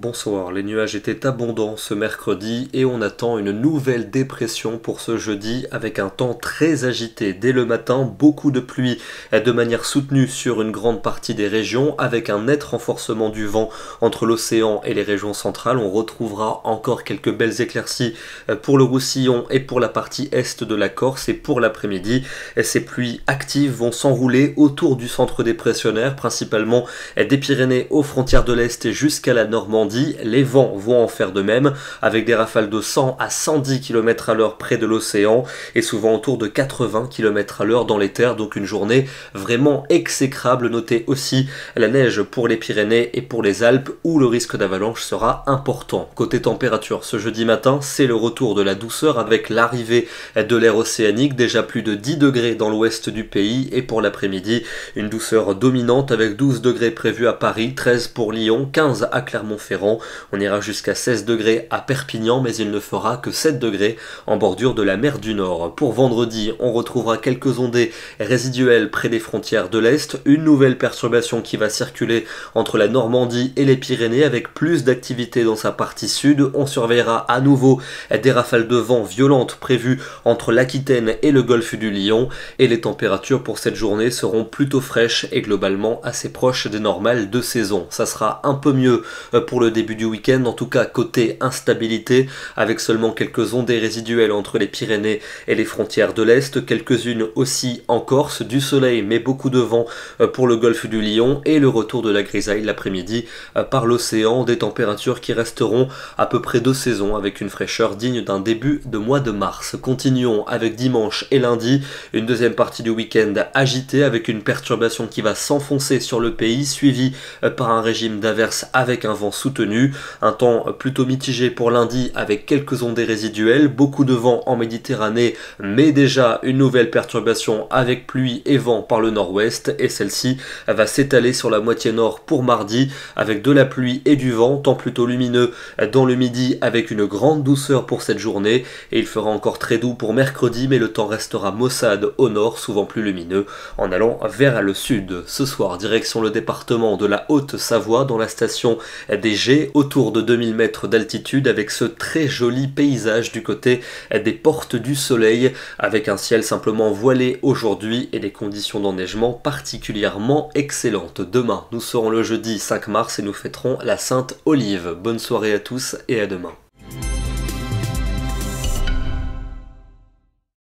Bonsoir, les nuages étaient abondants ce mercredi et on attend une nouvelle dépression pour ce jeudi avec un temps très agité dès le matin, beaucoup de pluie de manière soutenue sur une grande partie des régions avec un net renforcement du vent entre l'océan et les régions centrales. On retrouvera encore quelques belles éclaircies pour le Roussillon et pour la partie est de la Corse et pour l'après-midi. Ces pluies actives vont s'enrouler autour du centre dépressionnaire, principalement des Pyrénées aux frontières de l'Est et jusqu'à la Normandie. Les vents vont en faire de même, avec des rafales de 100 à 110 km à l'heure près de l'océan et souvent autour de 80 km à l'heure dans les terres, donc une journée vraiment exécrable. Notez aussi la neige pour les Pyrénées et pour les Alpes où le risque d'avalanche sera important. Côté température, ce jeudi matin, c'est le retour de la douceur avec l'arrivée de l'air océanique, déjà plus de 10 degrés dans l'ouest du pays, et pour l'après-midi, une douceur dominante avec 12 degrés prévus à Paris, 13 pour Lyon, 15 à Clermont-Ferrand. On ira jusqu'à 16 degrés à Perpignan, mais il ne fera que 7 degrés en bordure de la mer du Nord. Pour vendredi, on retrouvera quelques ondées résiduelles près des frontières de l'Est, une nouvelle perturbation qui va circuler entre la Normandie et les Pyrénées avec plus d'activité dans sa partie sud. On surveillera à nouveau des rafales de vent violentes prévues entre l'Aquitaine et le golfe du Lion, et les températures pour cette journée seront plutôt fraîches et globalement assez proches des normales de saison. Ça sera un peu mieux pour le début du week-end, en tout cas côté instabilité, avec seulement quelques ondées résiduelles entre les Pyrénées et les frontières de l'Est, quelques-unes aussi en Corse, du soleil mais beaucoup de vent pour le golfe du Lion et le retour de la grisaille l'après-midi par l'océan, des températures qui resteront à peu près de saison avec une fraîcheur digne d'un début de mois de mars. Continuons avec dimanche et lundi, une deuxième partie du week-end agitée avec une perturbation qui va s'enfoncer sur le pays, suivie par un régime d'averses avec un vent soutenu, un temps plutôt mitigé pour lundi avec quelques ondées résiduelles, beaucoup de vent en Méditerranée, mais déjà une nouvelle perturbation avec pluie et vent par le nord-ouest, et celle-ci va s'étaler sur la moitié nord pour mardi avec de la pluie et du vent, temps plutôt lumineux dans le midi avec une grande douceur pour cette journée, et il fera encore très doux pour mercredi, mais le temps restera maussade au nord, souvent plus lumineux en allant vers le sud. Ce soir, direction le département de la Haute-Savoie dans la station des Gets, autour de 2000 mètres d'altitude, avec ce très joli paysage du côté des Portes du Soleil, avec un ciel simplement voilé aujourd'hui et des conditions d'enneigement particulièrement excellentes. Demain, nous serons le jeudi 5 mars et nous fêterons la Sainte Olive. Bonne soirée à tous et à demain.